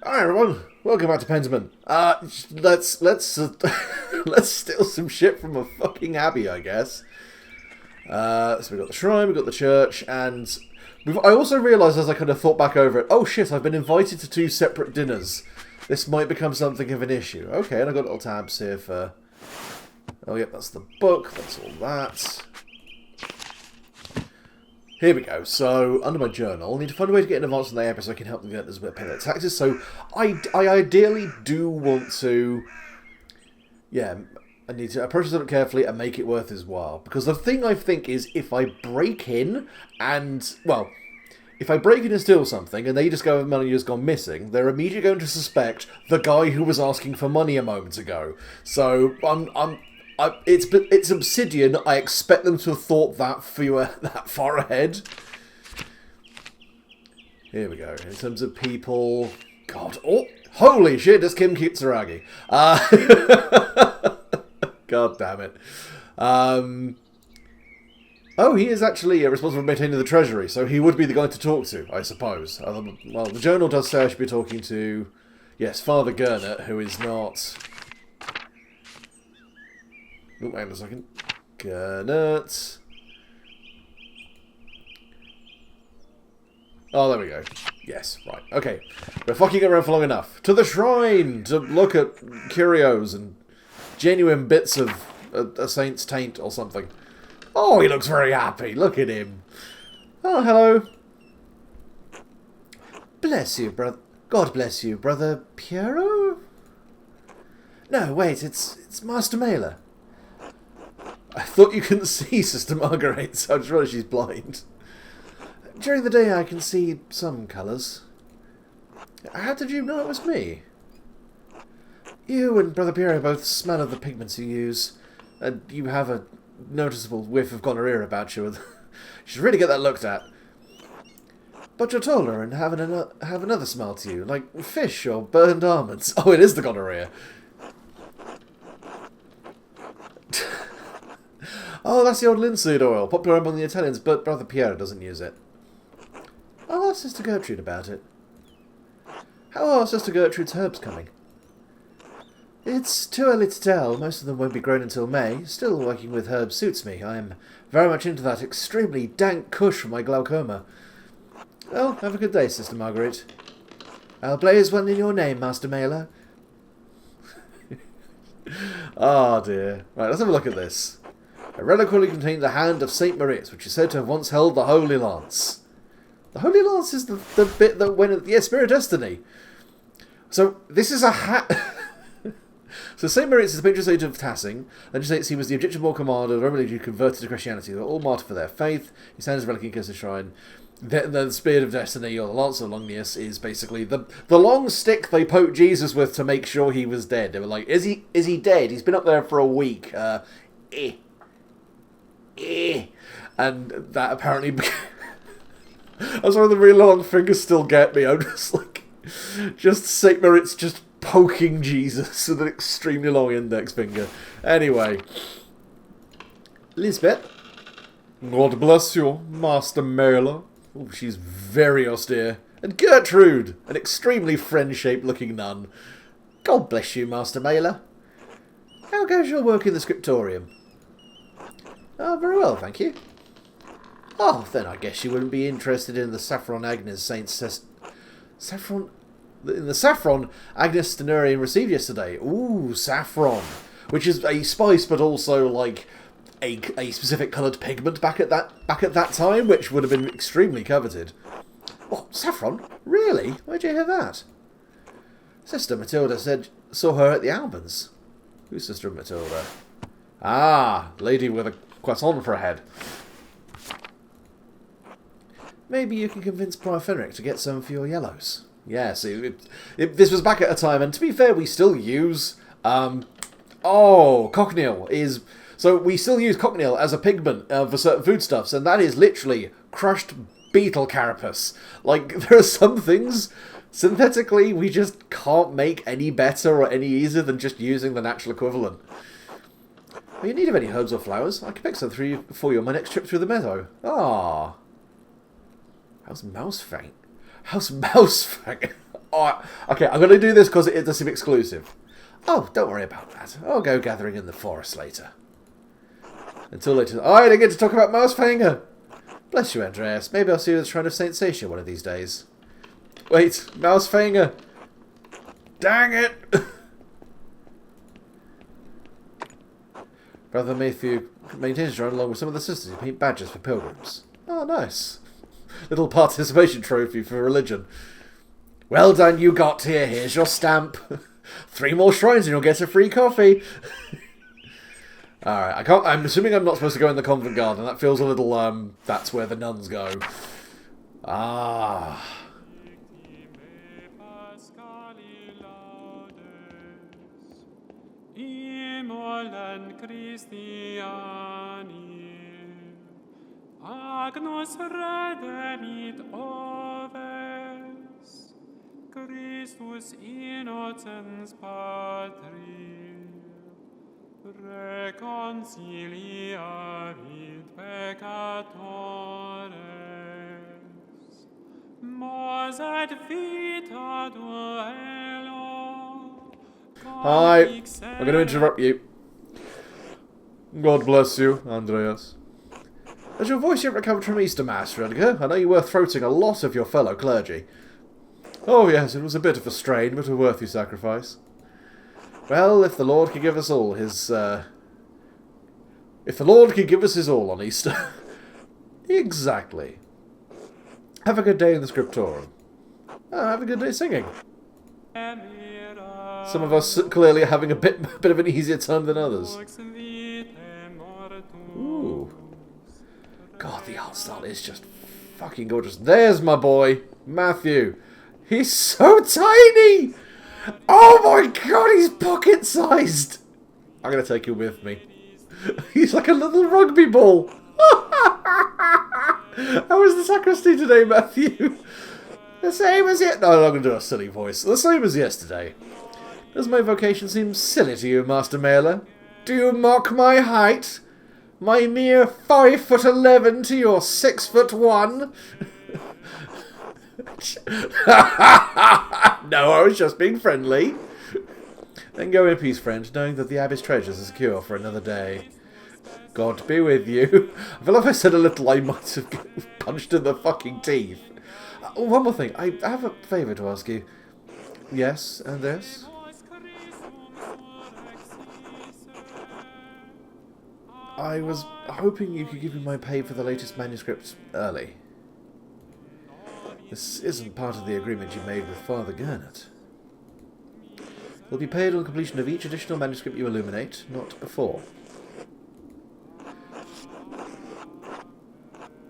Hi everyone, welcome back to Pentiment. Let's let's steal some shit from a fucking abbey, I guess. So we got the shrine, we got the church, and I also realised as I kind of thought back over it, oh shit, I've been invited to 2 separate dinners. This might become something of an issue. Okay, and I've got little tabs here for... Oh yep, that's the book, that's all that. Here we go. So, under my journal, I need to find a way to get in advance on the airport so I can help them get this bit of pay their taxes. So, I ideally do want to... Yeah, I need to approach it carefully and make it worth his while. Because the thing I think is, if I break in and... Well, if I break in and steal something and they discover the money has gone missing, they're immediately going to suspect the guy who was asking for money a moment ago. So, it's Obsidian. I expect them to have thought that far ahead. Here we go. In terms of people... God. Oh, holy shit, that's Kim Kitsuragi. God damn it. Oh, he is actually responsible for maintaining the treasury, so he would be the guy to talk to, I suppose. Well, the journal does say I should be talking to... Yes, Father Gurnett, who is not... Oh, wait a second. Gurnett. Oh, there we go. Yes, right. Okay. We're fucking around for long enough. To the shrine! To look at curios and genuine bits of a saint's taint or something. Oh, he looks very happy. Look at him. Oh, hello. Bless you, brother. God bless you, Brother Piero? No, wait, it's Master Mailer. I thought you couldn't see Sister Marguerite, so I just realised she's blind. During the day I can see some colours. How did you know it was me? You and Brother Piero both smell of the pigments you use, and you have a noticeable whiff of gonorrhea about you. You should really get that looked at. But you're taller and have another smell to you, like fish or burned almonds. Oh, it is the gonorrhea. Oh, that's the old linseed oil, popular among the Italians, but Brother Piero doesn't use it. I'll ask Sister Gertrude about it. How are Sister Gertrude's herbs coming? It's too early to tell. Most of them won't be grown until May. Still, working with herbs suits me. I am very much into that extremely dank kush for my glaucoma. Well, have a good day, Sister Marguerite. I'll blaze one in your name, Master Mailer. Oh dear. Right, let's have a look at this. A reliquary contained the hand of Saint Maurice, which is said to have once held the Holy Lance. The Holy Lance is the bit that went... Yeah, Spirit of Destiny. So, this is a hat... So, Saint Maurice is the patron saint of Tassing. Legend states he was the Egyptian war commander of the Roman legion who converted to Christianity. They were all martyred for their faith. His hand is a relic in Kirsten Shrine. The Spirit of Destiny, or the Lance of Longius, is basically the long stick they poked Jesus with to make sure he was dead. They were like, is he dead? He's been up there for a week. And that apparently... That's why the really long fingers still get me. I'm just like... Just Saint Maurice just poking Jesus with an extremely long index finger. Anyway. Lisbeth. God bless you, Master Mailer. Oh, she's very austere. And Gertrude, an extremely friend-shaped looking nun. God bless you, Master Mailer. How goes your work in the scriptorium? Oh, very well, thank you. Oh, then I guess you wouldn't be interested in the Saffron Agnes Saffron... In the saffron Agnes Stenarian received yesterday. Ooh, saffron. Which is a spice, but also, like, a specific coloured pigment back at that time, which would have been extremely coveted. What, saffron? Really? Where'd you hear that? Sister Matilda saw her at the Albans. Who's Sister Matilda? Ah, lady with a croissant for a head. Maybe you can convince Prior Fenric to get some for your yellows. Yeah, see, this was back at a time, and to be fair, we still use... cochineal is... So we still use cochineal as a pigment for certain foodstuffs, and that is literally crushed beetle carapace. Like, there are some things, synthetically, we just can't make any better or any easier than just using the natural equivalent. Are you in need of any herbs or flowers? I can pick some for you on my next trip through the meadow. Ah. How's Mousefang? Oh, okay, I'm going to do this because it does seem exclusive. Oh, don't worry about that. I'll go gathering in the forest later. Until later. Oh, I didn't get to talk about Mousefanger. Bless you, Andreas. Maybe I'll see you at the Shrine of Saint Satia one of these days. Wait, Mousefanger. Dang it! Brother Mathieu maintains a shrine along with some of the sisters who paint badges for pilgrims. Oh, nice. Little participation trophy for religion. Well done, you got here. Here's your stamp. 3 more shrines and you'll get a free coffee. Alright, I'm assuming I'm not supposed to go in the convent garden. That feels a little, that's where the nuns go. Ah. Agnus redemit oves, Christus innocens patri, reconciliavit peccatores, mos et vita duello. Hi, I'm going to interrupt you. God bless you, Andreas. Has your voice yet recovered from Easter Mass, Rudger? I know you were throating a lot of your fellow clergy. Oh yes, it was a bit of a strain, but a worthy sacrifice. Well, if the Lord could give us all his, if the Lord could give us his all on Easter. Exactly. Have a good day in the scriptorium. Have a good day singing. Some of us clearly are having a bit of an easier time than others. Ooh. God, the art style is just fucking gorgeous. There's my boy, Mathieu. He's so tiny! Oh my god, he's pocket-sized! I'm going to take him with me. He's like a little rugby ball. How was the sacristy today, Mathieu? The same as it. No, I'm not going to do a silly voice. The same as yesterday. Does my vocation seem silly to you, Master Mailer? Do you mock my height? My mere 5'11" to your 6'1". No, I was just being friendly. Then go in peace, friend, knowing that the Abbey's treasures are secure for another day. God be with you. I feel like if I said a little, I might have punched in the fucking teeth. One more thing. I have a favour to ask you. Yes, and this? I was hoping you could give me my pay for the latest manuscript early. This isn't part of the agreement you made with Father Gurnet. You'll be paid on completion of each additional manuscript you illuminate, not before.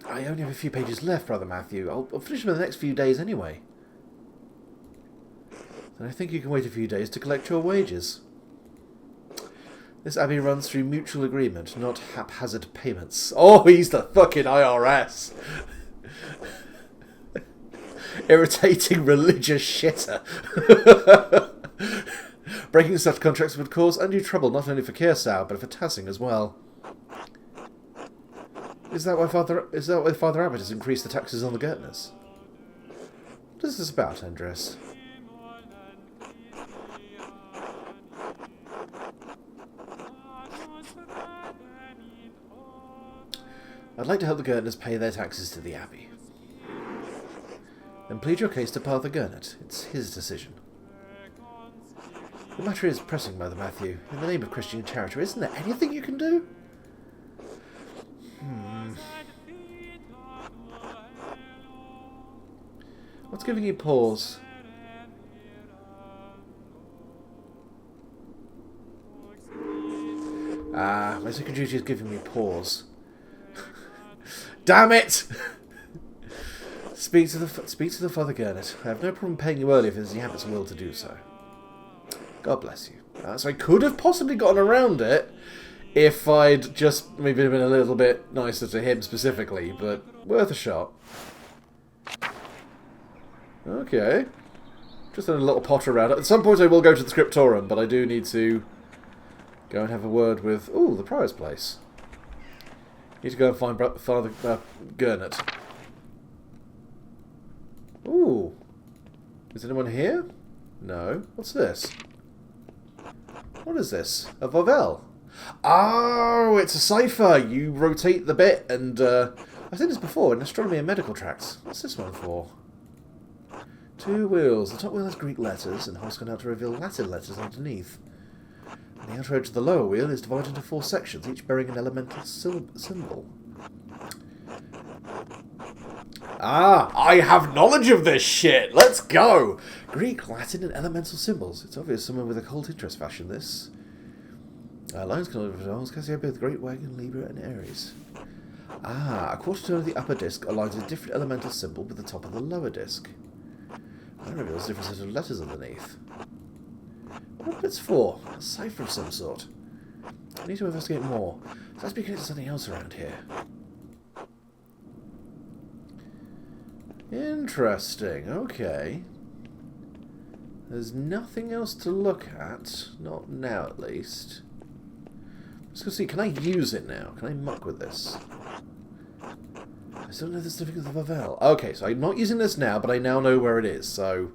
I only have a few pages left, Brother Mathieu. I'll finish them in the next few days anyway. And I think you can wait a few days to collect your wages. This abbey runs through mutual agreement, not haphazard payments. Oh, he's the fucking IRS! Irritating religious shitter. Breaking such contracts would cause undue trouble not only for Kearsau, but for Tassing as well. Is that why Father Abbot has increased the taxes on the Gurtners? What is this about, Andres? I'd like to help the Gurtners pay their taxes to the Abbey. Then plead your case to Father Gurnet. It's his decision. The matter is pressing, Brother Mathieu. In the name of Christian charity, isn't there anything you can do? What's giving you pause? My second duty is giving me pause. Damn it! Speak to the Father Gurnet. I have no problem paying you early if it is the Abbot's will to do so. God bless you. So I could have possibly gotten around it if I'd just maybe been a little bit nicer to him specifically, but worth a shot. Okay. Just a little potter around. At some point I will go to the scriptorium, but I do need to go and have a word with... Ooh, the prior's place. Need to go and find Father Gurnet. Ooh. Is anyone here? No. What's this? What is this? A Vauvel. Oh, it's a cipher. You rotate the bit and, I've seen this before in astronomy and medical tracts. What's this one for? 2 wheels. The top wheel has Greek letters, and the holes come out to reveal Latin letters underneath. And the outer edge of the lower wheel is divided into 4 sections, each bearing an elemental symbol. Ah, I have knowledge of this shit! Let's go! Greek, Latin, and elemental symbols. It's obvious someone with a cult interest fashioned this. Lines connected with Cassiopeia, the Great Wagon, Libra, and Aries. Ah, a quarter turn of the upper disc aligns a different elemental symbol with the top of the lower disc. That reveals a different set of letters underneath. What it's for? A cipher of some sort. I need to investigate more. So let's be connected to something else around here. Interesting, okay. There's nothing else to look at. Not now, at least. Let's go see, can I use it now? Can I muck with this? I still know the certificate of the Vauvel. Okay, so I'm not using this now, but I now know where it is, so...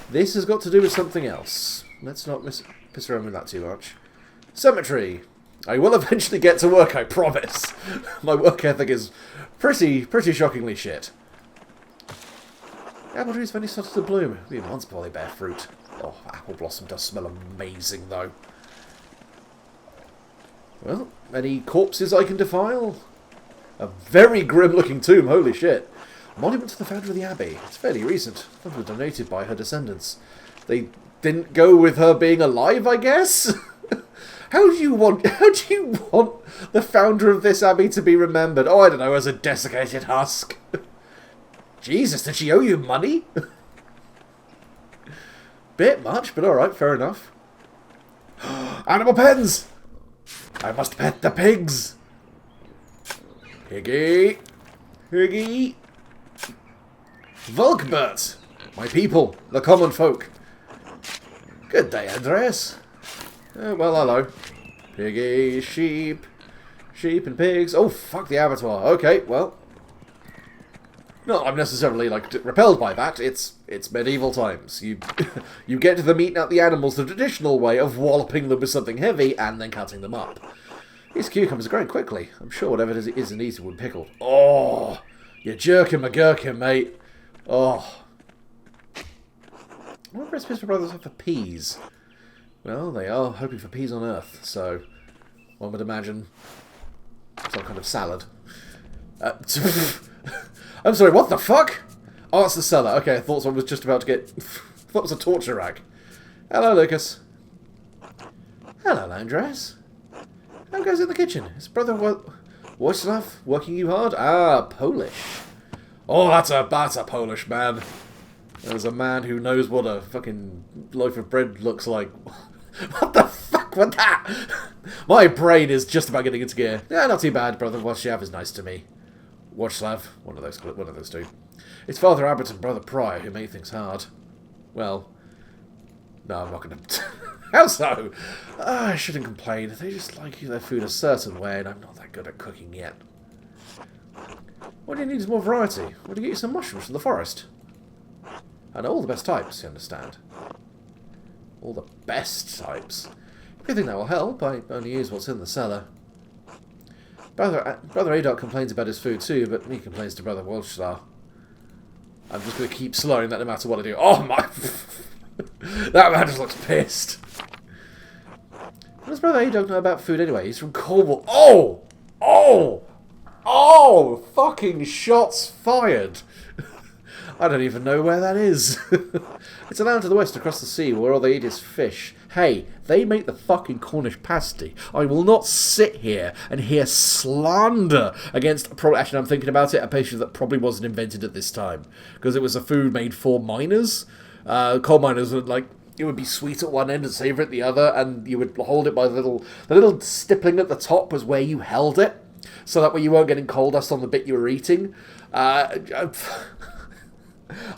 This has got to do with something else. Let's not piss around with that too much. Cemetery! I will eventually get to work, I promise. My work ethic is pretty shockingly shit. Apple trees finally started to bloom. We once probably bear fruit. Oh, apple blossom does smell amazing, though. Well, any corpses I can defile? A very grim-looking tomb, holy shit. Monument to the founder of the abbey. It's fairly recent. Funds were donated by her descendants. They didn't go with her being alive, I guess? How do you want the founder of this abbey to be remembered? Oh, I don't know, as a desiccated husk. Jesus, did she owe you money? Bit much, but alright, fair enough. Animal pens! I must pet the pigs! Piggy! Piggy! Volkbert! My people, the common folk. Good day, Andreas. Well, hello. Piggy, sheep. Sheep and pigs. Oh, fuck the abattoir. Okay, well. Not I'm necessarily, like, repelled by that. It's medieval times. You you get the meat out the animals the traditional way of walloping them with something heavy and then cutting them up. These cucumbers are growing quickly. I'm sure whatever it is isn't easy when pickled. Oh, you're jerking my gherkin, mate. Oh. What recipes for brothers have for peas? Well, they are hoping for peas on Earth, so one would imagine some kind of salad. I'm sorry, what the fuck? Oh, that's the cellar. Okay, I thought someone was just about to get... I thought it was a torture rack. Hello, Lucas. Hello, Andreas. How goes it in the kitchen? Is Brother Wojciech working you hard? Ah, Polish. Oh, that's a Polish man. There's a man who knows what a fucking loaf of bread looks like. What the fuck was that? My brain is just about getting into gear. Yeah, not too bad. Brother Wojciech is nice to me. Wojslav, one of those two. It's Father Abbott and Brother Pryor who make things hard. Well, no, I'm not going to... How so? I shouldn't complain. They just like their food a certain way, and I'm not that good at cooking yet. What do you need is more variety. Want to get you some mushrooms from the forest? And all the best types, you understand. All the best types. If you think that will help, I only use what's in the cellar. Brother Adok complains about his food too, but he complains to Brother Walshlar. I'm just going to keep slurring that no matter what I do. Oh my... That man just looks pissed. What does Brother Adok know about food anyway? He's from Cornwall. Oh! Oh! Oh! Fucking shots fired. I don't even know where that is. It's an island to the west across the sea where all they eat is fish. Hey, they make the fucking Cornish pasty. I will not sit here and hear slander against... Actually, I'm thinking about it, a pastry that probably wasn't invented at this time. Because it was a food made for miners. Coal miners would, like... It would be sweet at one end and savoury at the other, and you would hold it by the little stippling at the top was where you held it. So that way you weren't getting coal dust on the bit you were eating.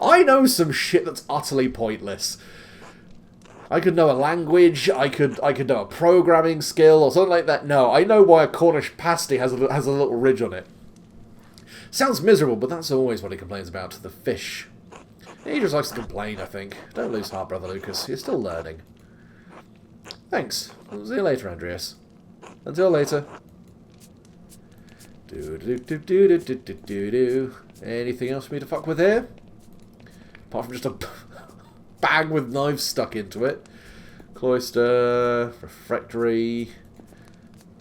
I know some shit that's utterly pointless. I could know a language, I could know a programming skill or something like that. No, I know why a Cornish pasty has a little ridge on it. Sounds miserable, but that's always what he complains about, the fish. He just likes to complain, I think. Don't lose heart, Brother Lucas. You're still learning. Thanks. See you later, Andreas. Until later. Do. Anything else for me to fuck with here? Apart from just a bag with knives stuck into it. Cloister, refectory.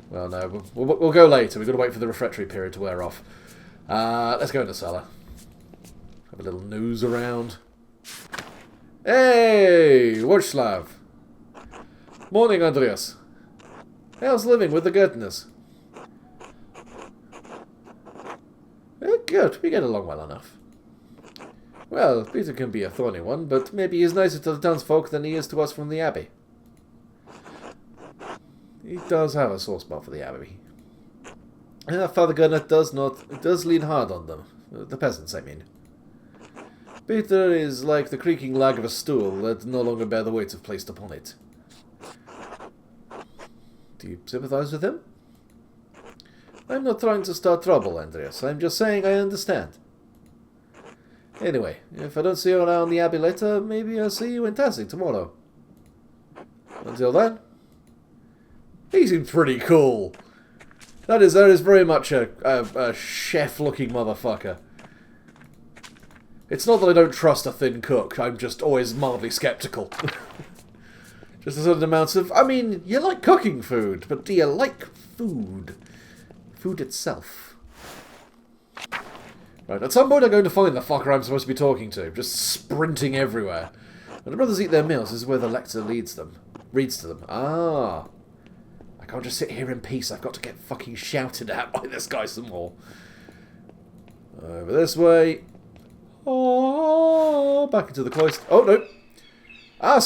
Well, no, we'll go later. We've got to wait for the refectory period to wear off. Let's go in the cellar. Have a little nose around. Hey, Watchlav. Morning, Andreas. How's living with the Goethners? Good, we get along well enough. Well, Peter can be a thorny one, but maybe he's nicer to the townsfolk than he is to us from the Abbey. He does have a sore spot for the Abbey. Father Gurnet does lean hard on them. The peasants, I mean. Peter is like the creaking lag of a stool that no longer bear the weight of placed upon it. Do you sympathize with him? I'm not trying to start trouble, Andreas. I'm just saying I understand. Anyway, if I don't see you around the Abbey later, maybe I'll see you in Tassing tomorrow. Until then, he seems pretty cool. That is very much a chef-looking motherfucker. It's not that I don't trust a thin cook. I'm just always mildly skeptical. Just a certain amount of... I mean, you like cooking food, but do you like food? Food itself. Right, at some point I'm going to find the fucker I'm supposed to be talking to, just sprinting everywhere. When the brothers eat their meals, this is where the lector reads to them. Ah. I can't just sit here in peace, I've got to get fucking shouted at by this guy some more. Over this way. Oh, back into the cloister. Oh, no. Ah,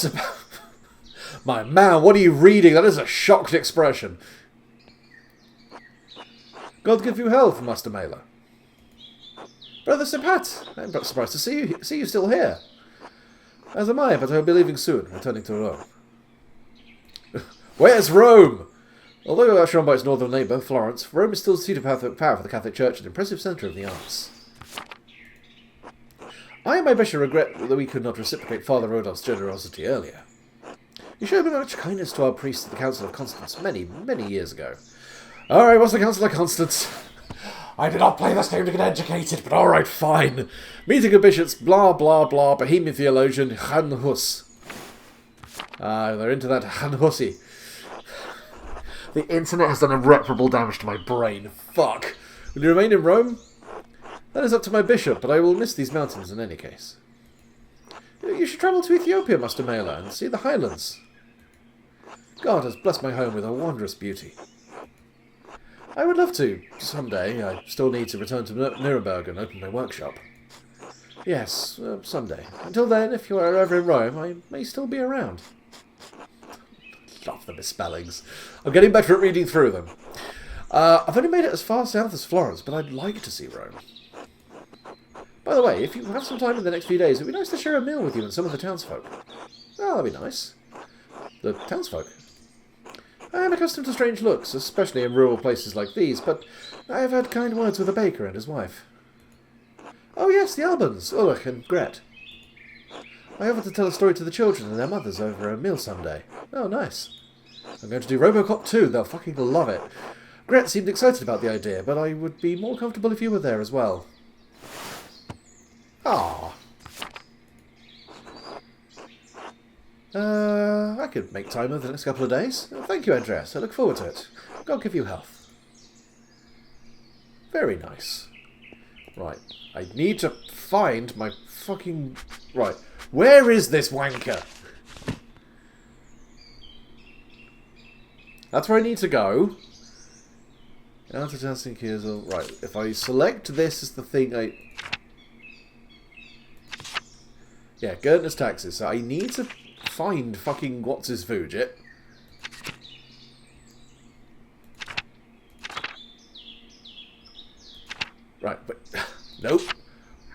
my man, what are you reading? That is a shocked expression. God give you health, Master Mailer. Brother Sipat, I'm not surprised to see you still here. As am I, but I'll be leaving soon, returning to Rome. Where's Rome? Although outshone by its northern neighbour, Florence, Rome is still the seat of power for the Catholic Church and an impressive centre of the arts. I and my bishop regret that we could not reciprocate Father Rodolph's generosity earlier. He showed much kindness to our priests at the Council of Constance many, many years ago. Alright, what's the Council of Constance? I did not play this game to get educated, but alright, fine. Meeting of bishops, blah, blah, blah, Bohemian theologian, Han Hus. They're into that Han Hussy. The internet has done irreparable damage to my brain. Fuck. Will you remain in Rome? That is up to my bishop, but I will miss these mountains in any case. You should travel to Ethiopia, Master Mailer, and see the highlands. God has blessed my home with a wondrous beauty. I would love to, someday. I still need to return to Nuremberg and open my workshop. Yes, someday. Until then, if you are ever in Rome, I may still be around. Love the misspellings. I'm getting better at reading through them. I've only made it as far south as Florence, but I'd like to see Rome. By the way, if you have some time in the next few days, it'd be nice to share a meal with you and some of the townsfolk. Oh, that'd be nice. The townsfolk? I am accustomed to strange looks, especially in rural places like these, but I have had kind words with a baker and his wife. Oh yes, the Albans, Ulrich and Gret. I offered to tell a story to the children and their mothers over a meal someday. Oh, nice. I'm going to do Robocop 2, they'll fucking love it. Gret seemed excited about the idea, but I would be more comfortable if you were there as well. Ah. I could make time over the next couple of days. Thank you, Andreas. I look forward to it. God give you health. Very nice. Right. I need to find my fucking... Right. Where is this wanker? That's where I need to go. Out of testing here. Right. If I select this as the thing I... Yeah, Gertner's taxes. So I need to find fucking what's-his-food. Right, but... Nope.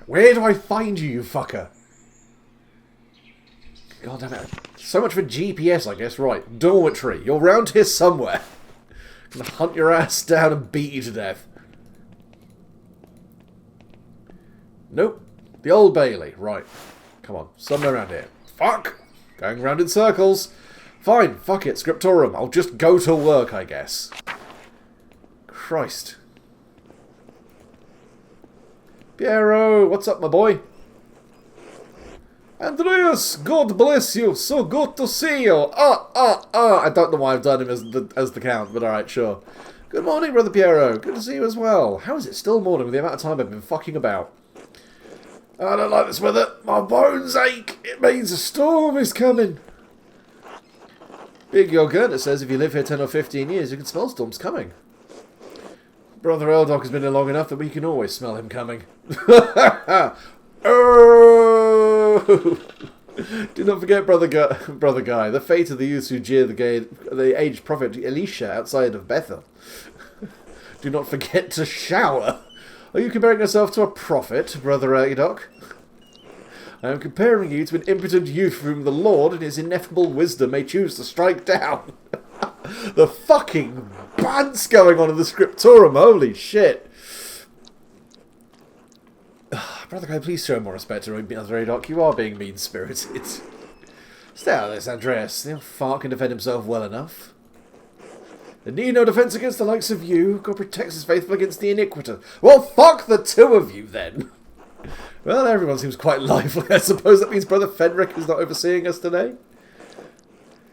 Where do I find you, you fucker? God damn it. So much for GPS, I guess. Right, dormitory. You're round here somewhere. I'm gonna hunt your ass down and beat you to death. Nope. The Old Bailey. Right. Come on. Somewhere around here. Fuck! Going round in circles. Fine. Fuck it. Scriptorum. I'll just go to work, I guess. Christ. Piero, what's up, my boy? Andreas, God bless you. So good to see you. I don't know why I've done him as the count, but alright, sure. Good morning, Brother Piero. Good to see you as well. How is it still morning with the amount of time I've been fucking about? I don't like this weather. My bones ache. It means a storm is coming. Big Yogurt, it says if you live here 10 or 15 years, you can smell storms coming. Brother Eldoc has been here long enough that we can always smell him coming. Oh! Do not forget, Brother Guy, the fate of the youths who jeer the aged prophet Elisha outside of Bethel. Do not forget to shower. Are you comparing yourself to a prophet, Brother Eldoc? I am comparing you to an impotent youth whom the Lord, in his ineffable wisdom, may choose to strike down. The fucking bants going on in the scriptorum, holy shit. Brother Guy, please show more respect to Brother Eldoc. You are being mean-spirited. Stay out of this, Andreas. The fart can defend himself well enough. There need no defence against the likes of you. God protects his faithful against the iniquitous. Well, fuck the two of you, then. Well, everyone seems quite lively. I suppose that means Brother Fenric is not overseeing us today.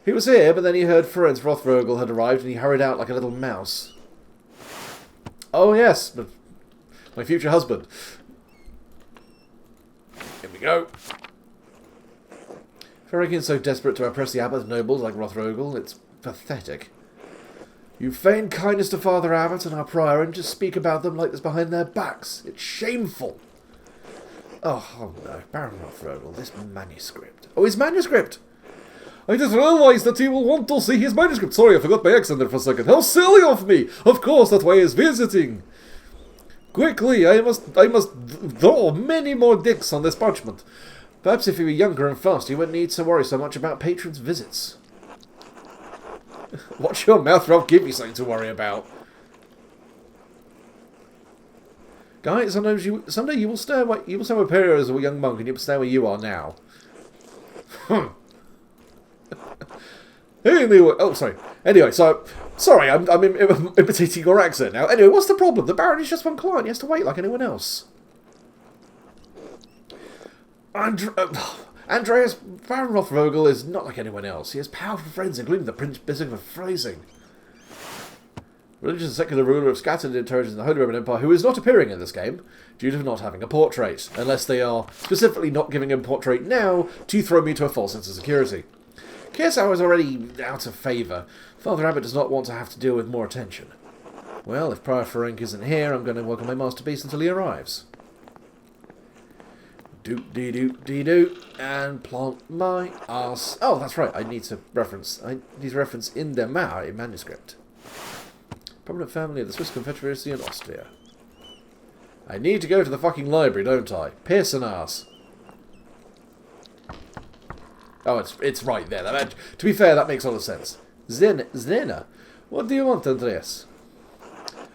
He was here, but then he heard Ferenc Rothvogel had arrived, and he hurried out like a little mouse. Oh, yes, but my future husband. Here we go. Fenric is so desperate to oppress the abbot nobles like Rothvogel, it's pathetic. You feign kindness to Father Abbot and our prior and just speak about them like this behind their backs. It's shameful. Oh no, Baron Rothvogel, this manuscript. Oh, his manuscript! I just realised that he will want to see his manuscript. Sorry, I forgot my accent there for a second. How silly of me! Of course, that way is visiting. Quickly, I must draw many more dicks on this parchment. Perhaps if he were younger and fast, he wouldn't need to worry so much about patrons' visits. Watch your mouth, or I'll give you something to worry about. Guys, someday you will stay where Piero as a young monk, and you will stay where you are now. Anyway, oh, sorry. Anyway, so sorry, I'm imitating your accent now. Anyway, what's the problem? The Baron is just one client. He has to wait like anyone else. Andreas, Baron Rothvogel is not like anyone else. He has powerful friends, including the Prince Bishop of Freising. Religious and secular ruler of scattered territories in the Holy Roman Empire, who is not appearing in this game due to not having a portrait, unless they are specifically not giving him a portrait now to throw me to a false sense of security. Kersau is already out of favour. Father Abbot does not want to have to deal with more attention. Well, if Prior Ferenc isn't here, I'm going to work on my masterpiece until he arrives. Doot-dee-doot-dee-doot, and plant my arse. Oh, that's right, I need to reference in the manuscript. Prominent family of the Swiss Confederacy and Austria. I need to go to the fucking library, don't I? Pearson arse. Oh, it's right there. To be fair, that makes a lot of sense. Zena, what do you want, Andreas?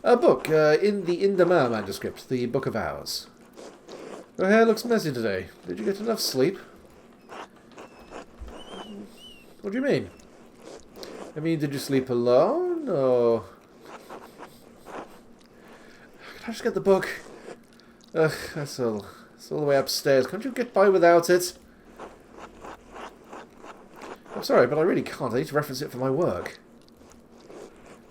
A book in the Indamar manuscript, the Book of Hours. Your hair looks messy today. Did you get enough sleep? What do you mean? I mean, did you sleep alone, or... Can I just get the book? Ugh, that's all the way upstairs. Can't you get by without it? I'm sorry, but I really can't. I need to reference it for my work.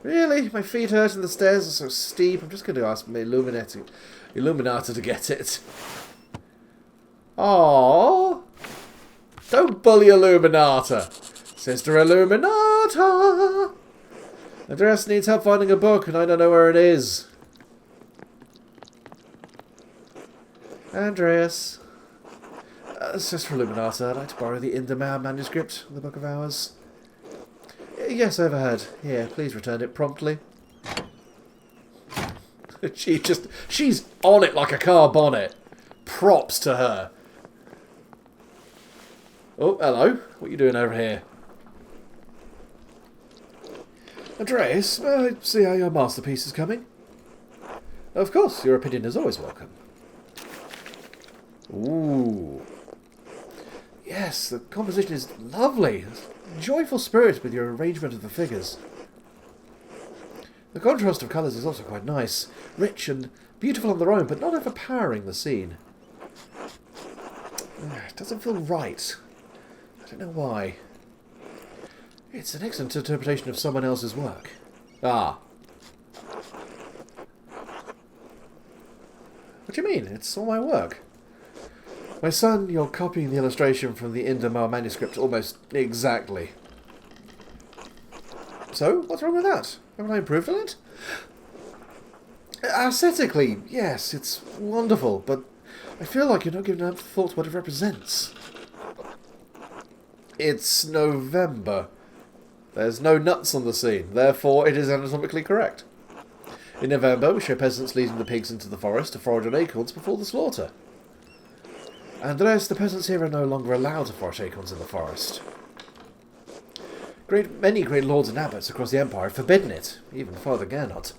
Really? My feet hurt and the stairs are so steep. I'm just going to ask my Illuminata to get it. Aww. Don't bully Illuminata. Sister Illuminata. Andreas needs help finding a book and I don't know where it is. Andreas. Sister Illuminata, I'd like to borrow the Indamar manuscript of the Book of Hours. Yes, overheard. Here, please return it promptly. She's on it like a car bonnet. Props to her. Oh, hello. What are you doing over here? Andreas, see how your masterpiece is coming? Of course, your opinion is always welcome. Ooh. Yes, the composition is lovely. Joyful spirit with your arrangement of the figures. The contrast of colours is also quite nice. Rich and beautiful on their own, but not overpowering the scene. It doesn't feel right. I don't know why. It's an excellent interpretation of someone else's work. Ah. What do you mean? It's all my work. My son, you're copying the illustration from the Indamar manuscript almost exactly. So, what's wrong with that? Haven't I improved on it? Aesthetically, yes, it's wonderful, but I feel like you're not giving enough thought to what it represents. It's November. There's no nuts on the scene, therefore it is anatomically correct. In November, we show peasants leading the pigs into the forest to forage on acorns before the slaughter. Andreas, the peasants here are no longer allowed to forage acorns in the forest. Many great lords and abbots across the empire have forbidden it, even Father Gernot.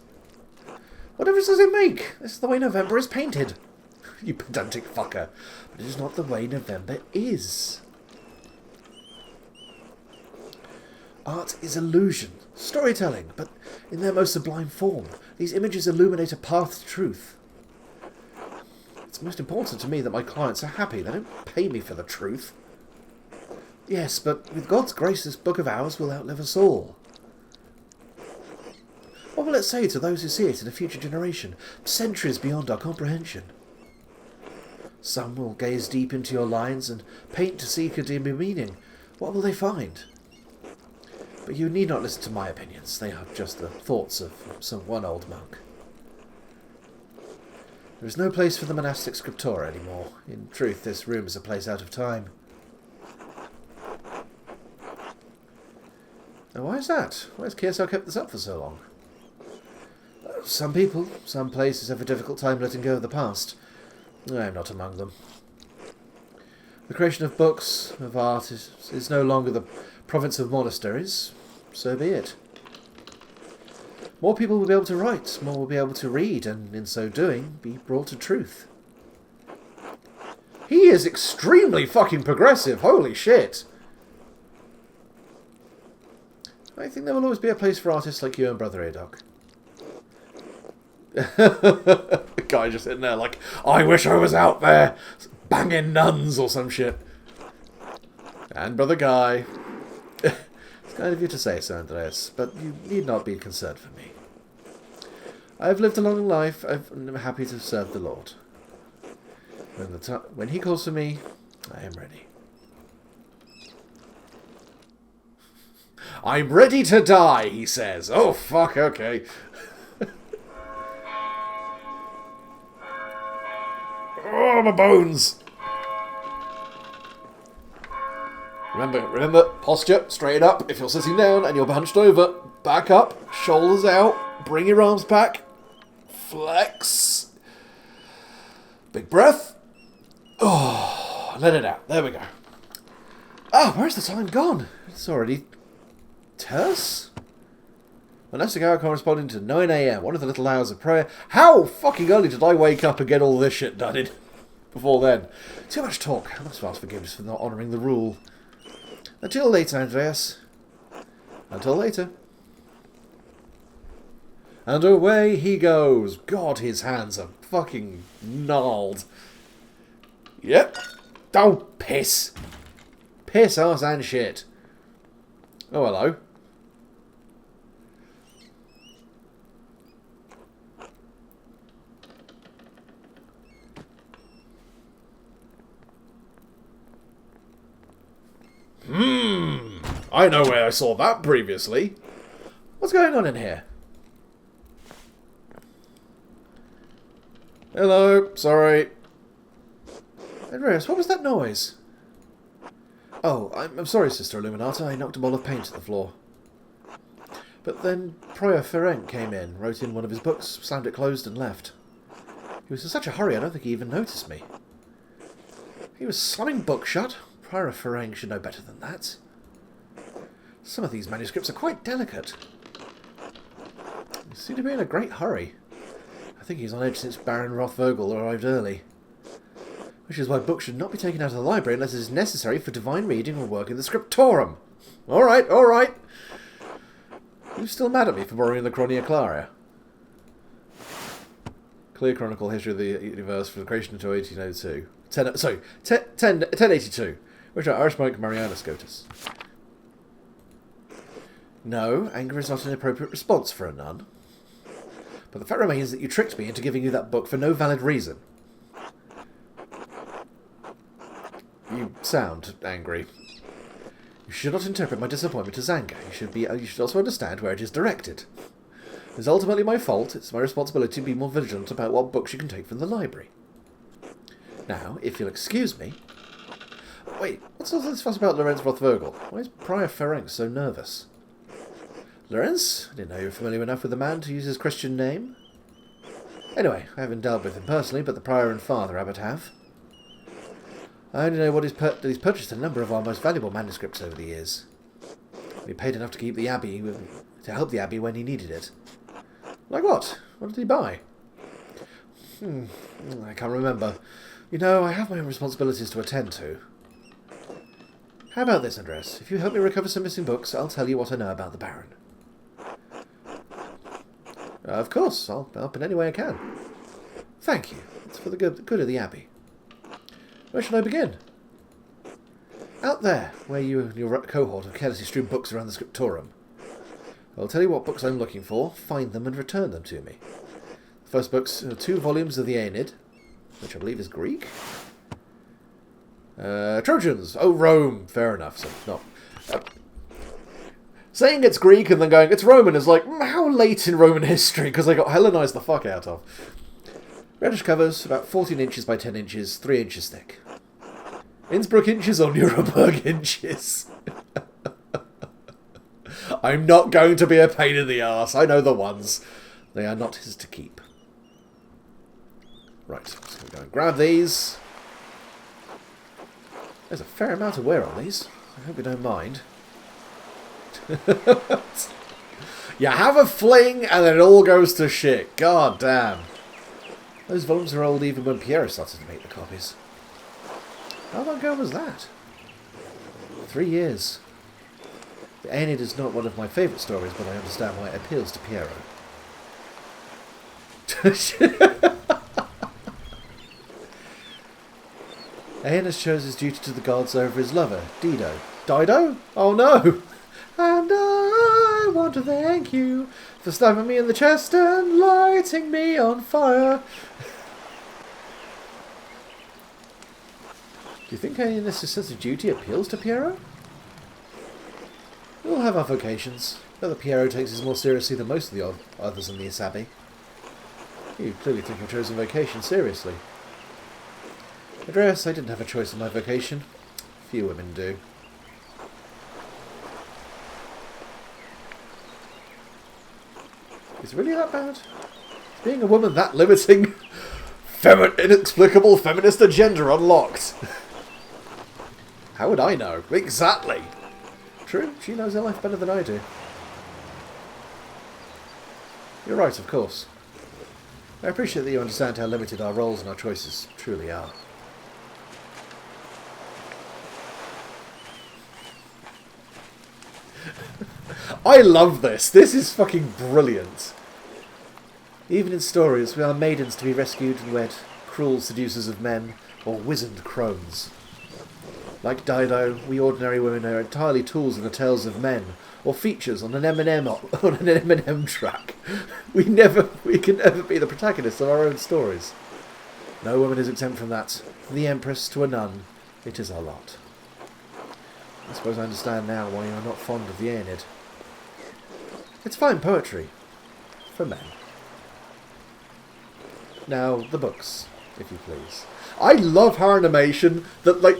What difference does it make? This is the way November is painted. You pedantic fucker. But it is not the way November is. Art is illusion, storytelling, but in their most sublime form. These images illuminate a path to truth. It's most important to me that my clients are happy. They don't pay me for the truth. Yes, but with God's grace, this book of ours will outlive us all. What will it say to those who see it in a future generation, centuries beyond our comprehension? Some will gaze deep into your lines and paint to seek a deeper meaning. What will they find? But you need not listen to my opinions. They are just the thoughts of one old monk. There is no place for the monastic scriptura anymore. In truth, this room is a place out of time. Now, why is that? Why has KSL kept this up for so long? Some people, some places have a difficult time letting go of the past. I am not among them. The creation of books, of art, is no longer the province of monasteries. So be it. More people will be able to write, more will be able to read, and in so doing, be brought to truth. He is extremely fucking progressive, holy shit! I think there will always be a place for artists like you and Brother Adoc. The guy just sitting there like, I wish I was out there banging nuns or some shit. And Brother Guy. It's kind of you to say so, Andreas, but you need not be concerned for me. I have lived a long life. I'm happy to serve the Lord. When he calls for me, I am ready. I'm ready to die, he says. Oh, fuck, okay. Oh, my bones! Remember, posture, straight up. If you're sitting down and you're hunched over, back up, shoulders out, bring your arms back, flex. Big breath. Oh, let it out. There we go. Ah, where's the time gone? It's already terse. Monastic hour corresponding to 9 AM, one of the little hours of prayer. How fucking early did I wake up and get all this shit done in before then? Too much talk. I must ask forgiveness for not honouring the rule. Until later, Andreas. Until later. And away he goes. God, his hands are fucking gnarled. Yep. Oh, piss. Piss, arse and shit. Oh, hello. I know where I saw that previously. What's going on in here? Hello, sorry. Andreas, what was that noise? Oh, I'm sorry, Sister Illuminata. I knocked a ball of paint to the floor. But then Prior Ferenc came in, wrote in one of his books, slammed it closed and left. He was in such a hurry, I don't think he even noticed me. He was slamming books shut. Prior Ferenc should know better than that. Some of these manuscripts are quite delicate. He seemed to be in a great hurry. I think he's on edge since Baron Rothvogel arrived early. Which is why books should not be taken out of the library unless it is necessary for divine reading or work in the scriptorum. Alright, alright. You're still mad at me for borrowing the Chronia Claria? Clear Chronicle History of the Universe from the creation until 1802. 1082. Which are Irish monk Mariana Scotus. No, anger is not an appropriate response for a nun. But the fact remains that you tricked me into giving you that book for no valid reason. You sound angry. You should not interpret my disappointment as anger. You should also understand where it is directed. It is ultimately my fault. It's my responsibility to be more vigilant about what books you can take from the library. Now, if you'll excuse me... Wait, what's all this fuss about Lorenz Rothvogel? Why is Prior Ferenc so nervous? Lorenz? I didn't know you were familiar enough with the man to use his Christian name. Anyway, I haven't dealt with him personally, but the Prior and Father Abbot have. I only know that he's purchased a number of our most valuable manuscripts over the years. He paid enough to keep the Abbey, to help the Abbey when he needed it. Like what? What did he buy? I can't remember. You know, I have my own responsibilities to attend to. How about this, Andres? If you help me recover some missing books, I'll tell you what I know about the Baron. Of course, I'll help in any way I can. Thank you. It's for the good of the Abbey. Where shall I begin? Out there, where you and your cohort have carelessly strewn books around the scriptorum. I'll tell you what books I'm looking for, find them and return them to me. The first books are 2 volumes of the Aeneid, which I believe is Greek. Trojans! Oh, Rome! Fair enough, so not... saying it's Greek and then going, it's Roman is like, how late in Roman history? Because I got Hellenized the fuck out of. Reddish covers, about 14 inches by 10 inches, 3 inches thick. Innsbruck inches or Nuremberg inches? I'm not going to be a pain in the arse. I know the ones. They are not his to keep. Right, so I'm going to go and grab these. There's a fair amount of wear on these. I hope you don't mind. You have a fling and then it all goes to shit. God damn. Those volumes were old even when Piero started to make the copies. How long ago was that? 3 years. The Aeneid is not one of my favourite stories, but I understand why it appeals to Piero. Aeneas shows his duty to the gods over his lover, Dido. Dido? Oh no! And I want to thank you for stabbing me in the chest and lighting me on fire. Do you think Aeneas' sense of duty appeals to Piero? We all have our vocations. Whether Piero takes this more seriously than most of the others in the Abbey. You clearly take your chosen vocation seriously. Andreas, I didn't have a choice in my vocation. Few women do. Is it really that bad? Is being a woman that limiting? Inexplicable feminist agenda unlocked. How would I know? Exactly. True, she knows her life better than I do. You're right, of course. I appreciate that you understand how limited our roles and our choices truly are. I love this. This is fucking brilliant. Even in stories, we are maidens to be rescued and wed, cruel seducers of men, or wizened crones. Like Dido, we ordinary women are entirely tools in the tales of men, or features on an M&M track. We can never be the protagonists of our own stories. No woman is exempt from that. From the Empress to a nun, it is our lot. I suppose I understand now why you are not fond of the Aeneid. It's fine poetry. For men. Now, the books, if you please. I love her animation. That, like,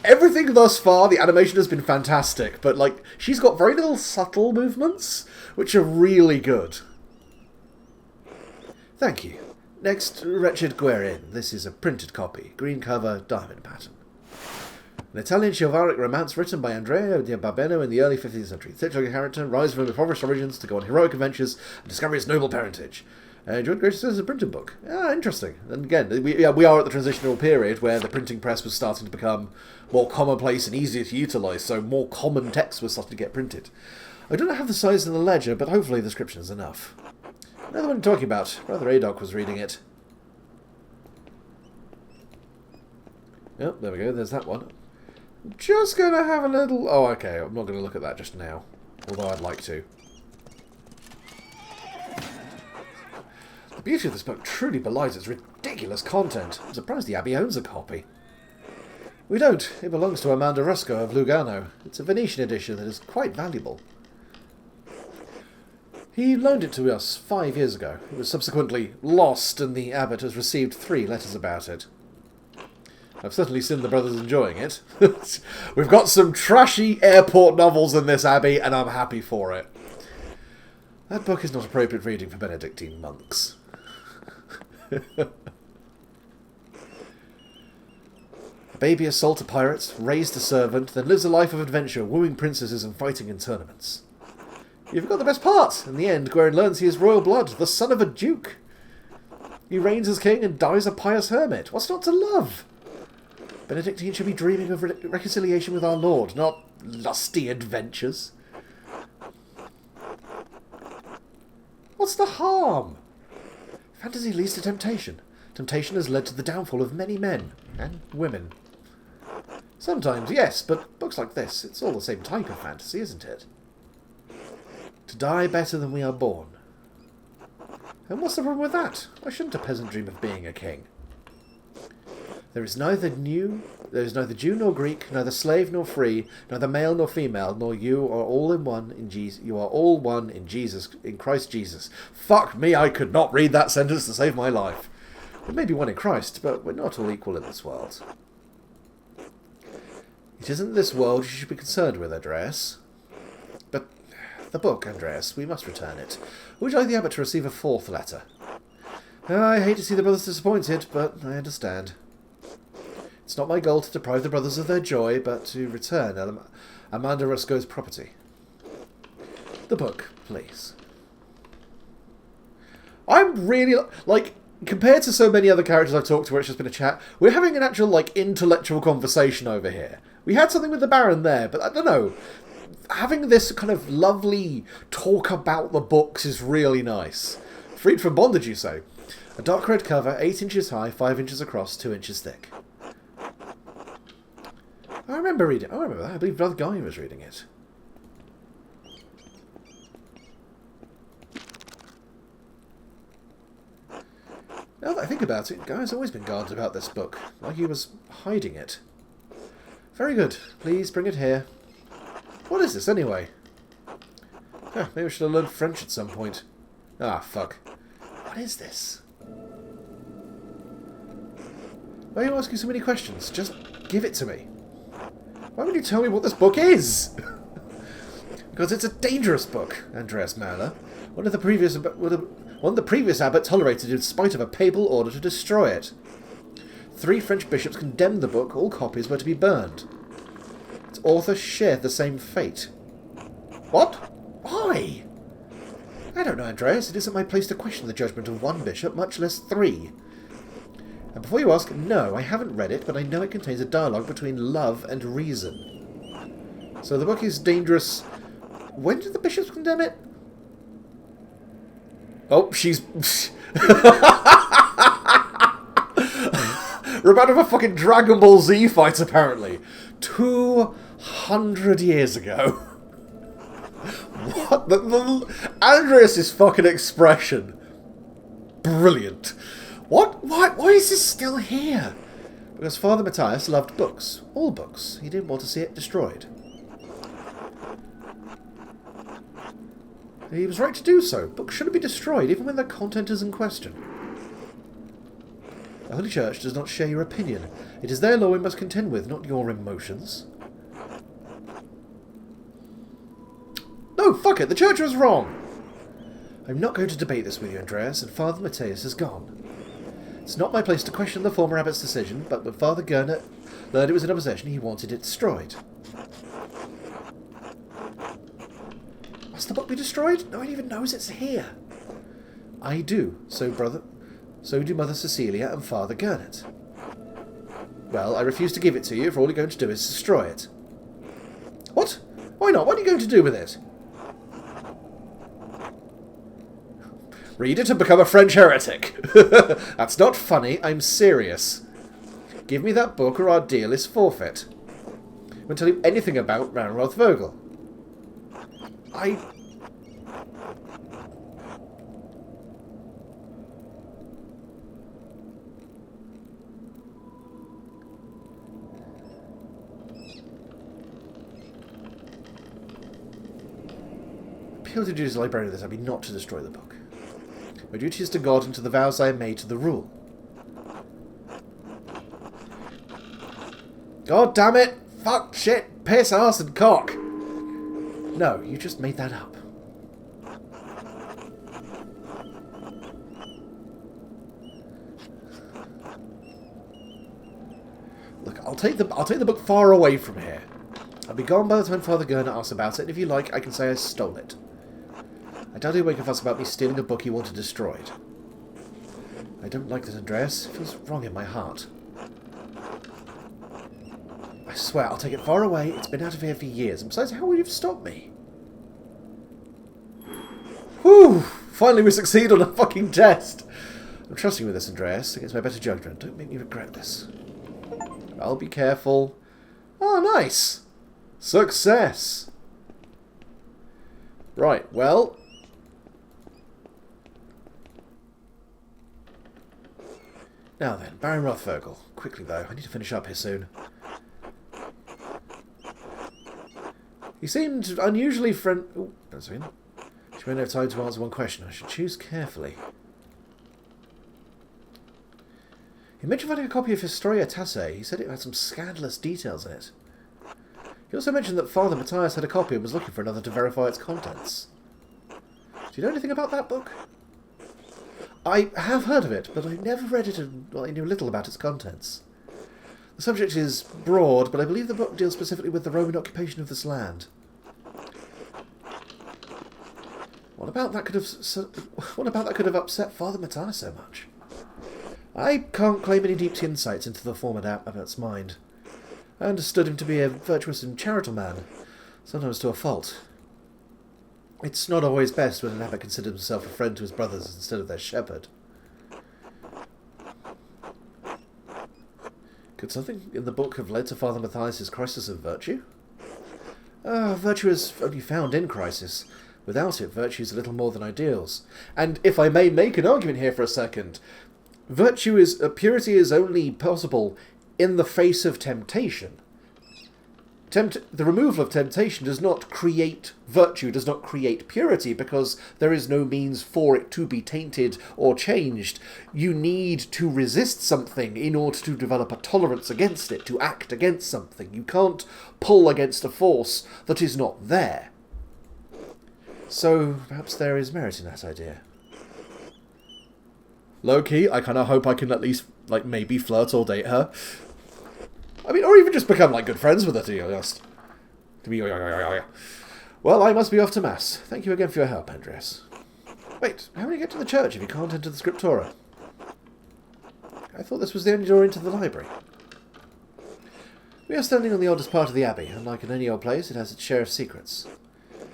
everything thus far, the animation has been fantastic. But, like, she's got very little subtle movements, which are really good. Thank you. Next, Wretched Guerin. This is a printed copy. Green cover, diamond pattern. An Italian chivalric romance written by Andrea di Barbeno in the early 15th century. Titular character rises from impoverished origins to go on heroic adventures and discover his noble parentage. Joint Gracious is a printed book. Ah, interesting. And again, we are at the transitional period where the printing press was starting to become more commonplace and easier to utilise, so more common text was starting to get printed. I don't have the size of the ledger, but hopefully the description is enough. Another one I'm talking about. Brother Adok was reading it. Oh, there we go. There's that one. I'm just going to have a little... Oh, okay. I'm not going to look at that just now. Although I'd like to. The beauty of this book truly belies its ridiculous content. I'm surprised the Abbey owns a copy. We don't. It belongs to Amanda Rusco of Lugano. It's a Venetian edition that is quite valuable. He loaned it to us 5 years ago. It was subsequently lost, and the abbot has received 3 letters about it. I've certainly seen the brothers enjoying it. We've got some trashy airport novels in this abbey, and I'm happy for it. That book is not appropriate reading for Benedictine monks. A baby assaults a pirate, raised a servant, then lives a life of adventure, wooing princesses and fighting in tournaments. You've got the best part. In the end, Gwyn learns he is royal blood, the son of a duke. He reigns as king and dies a pious hermit. What's not to love? Benedictine should be dreaming of reconciliation with our Lord, not lusty adventures. What's the harm? Fantasy leads to temptation. Temptation has led to the downfall of many men and women. Sometimes, yes, but books like this, it's all the same type of fantasy, isn't it? To die better than we are born. And what's the problem with that? Why shouldn't a peasant dream of being a king? There is neither Jew nor Greek, neither slave nor free, neither male nor female, nor you are all in one in Jesus. You are all one in Jesus, in Christ Jesus. Fuck me, I could not read that sentence to save my life. There may be one in Christ, but we're not all equal in this world. It isn't this world you should be concerned with, Andreas. But the book, Andreas, we must return it. Would you like the abbot to receive a 4th letter? I hate to see the brothers disappointed, but I understand. It's not my goal to deprive the brothers of their joy, but to return Amanda Rusco's property. The book, please. I'm really... like, compared to so many other characters I've talked to where it's just been a chat, we're having an actual, like, intellectual conversation over here. We had something with the Baron there, but I don't know. Having this kind of lovely talk about the books is really nice. Freed from bondage, you say? A dark red cover, 8 inches high, 5 inches across, 2 inches thick. I remember reading. I remember that. I believe Brother Guy was reading it. Now that I think about it, Guy's always been guarded about this book, like he was hiding it. Very good. Please bring it here. What is this, anyway? Maybe I should have learned French at some point. Ah, fuck. What is this? Why are you asking so many questions? Just give it to me. Why would you tell me what this book is? Because it's a dangerous book, Andreas Merler. One of the previous abbot tolerated in spite of a papal order to destroy it. 3 French bishops condemned the book. All copies were to be burned. Its author shared the same fate. What? Why? I don't know, Andreas. It isn't my place to question the judgment of 1 bishop, much less 3. And before you ask, no, I haven't read it, but I know it contains a dialogue between love and reason. So the book is dangerous. When did the bishops condemn it? Oh, she's... We're about to have a fucking Dragon Ball Z fight, apparently. 200 years ago. What? Andreas' fucking expression. Brilliant. What? Why is this still here? Because Father Mathieu loved books. All books. He didn't want to see it destroyed. He was right to do so. Books shouldn't be destroyed, even when their content is in question. The Holy Church does not share your opinion. It is their law we must contend with, not your emotions. No, fuck it. The Church was wrong. I'm not going to debate this with you, Andreas, and Father Mathieu is gone. It's not my place to question the former abbot's decision, but when Father Gurner learned it was in opposition, he wanted it destroyed. Must the book be destroyed? No one even knows it's here. I do. So do Mother Cecilia and Father Gurnet. Well, I refuse to give it to you if all you're going to do is destroy it. What? Why not? What are you going to do with it? Read it and become a French heretic. That's not funny, I'm serious. Give me that book or our deal is forfeit. I won't tell you anything about Ranroth-Vogel. I appeal to duty as a librarian of this abbey not to destroy the book. My duty is to God and to the vows I have made to the rule. God damn it! Fuck, shit, piss, arse and cock! No, you just made that up. Look, I'll take the book far away from here. I'll be gone by the time Father Gurner asks about it, and if you like, I can say I stole it. I doubt he'll make a fuss about me stealing a book he wanted destroyed. I don't like that, Andreas. It feels wrong in my heart. I swear, I'll take it far away. It's been out of here for years. And besides, how would you have stopped me? Whew! Finally we succeed on a fucking test! I'm trusting you with this, Andreas, against my better judgment. Don't make me regret this. I'll be careful. Oh, nice! Success! Right, well... Now then, Baron Rothvogel. Quickly, though. I need to finish up here soon. He seemed unusually Oh, that's in. She won't have time to answer one question. I should choose carefully. He mentioned finding a copy of Historia Tasse. He said it had some scandalous details in it. He also mentioned that Father Matthias had a copy and was looking for another to verify its contents. Do you know anything about that book? I have heard of it, but I never read it and well, I knew little about its contents. The subject is broad, but I believe the book deals specifically with the Roman occupation of this land. What about that could have upset Father Matthias so much? I can't claim any deep insights into the former abbot's mind. I understood him to be a virtuous and charitable man, sometimes to a fault. It's not always best when an abbot considers himself a friend to his brothers instead of their shepherd. Could something in the book have led to Father Matthias' crisis of virtue? Virtue is only found in crisis. Without it, virtue is little more than ideals. And if I may make an argument here for a second, purity is only possible in the face of temptation. The removal of temptation does not create virtue, does not create purity, because there is no means for it to be tainted or changed. You need to resist something in order to develop a tolerance against it, to act against something. You can't pull against a force that is not there. So, perhaps there is merit in that idea. Low-key, I kind of hope I can at least, like, maybe flirt or date her. I mean, or even just become, like, good friends with her, to be honest. Well, I must be off to Mass. Thank you again for your help, Andreas. Wait, how do you get to the church if you can't enter the Scriptura? I thought this was the only door into the library. We are standing on the oldest part of the abbey, and like in any old place, it has its share of secrets.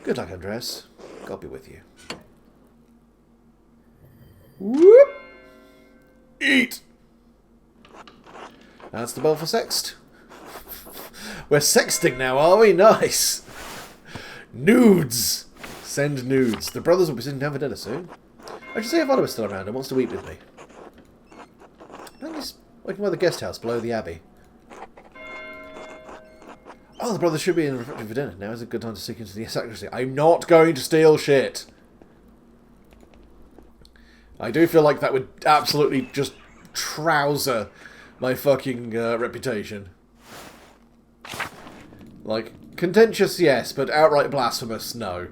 Good luck, Andreas. God be with you. Whoop! Eat! That's the bell for sext. We're sexting now, are we? Nice! Nudes! Send nudes. The brothers will be sitting down for dinner soon. I should say if Oliver's still around and wants to eat with me. I think he's working by the guest house below the abbey. Oh, the brothers should be in refectory for dinner. Now is a good time to sneak into the sacristy. I'm not going to steal shit! I do feel like that would absolutely just trouser my fucking reputation. Like, contentious, yes, but outright blasphemous, no.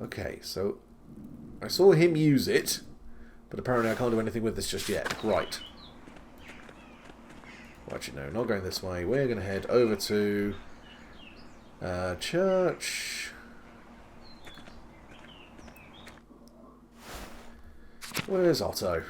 Okay, so I saw him use it, but apparently I can't do anything with this just yet. Right. Actually, no, not going this way. We're going to head over to church. Where's Otto?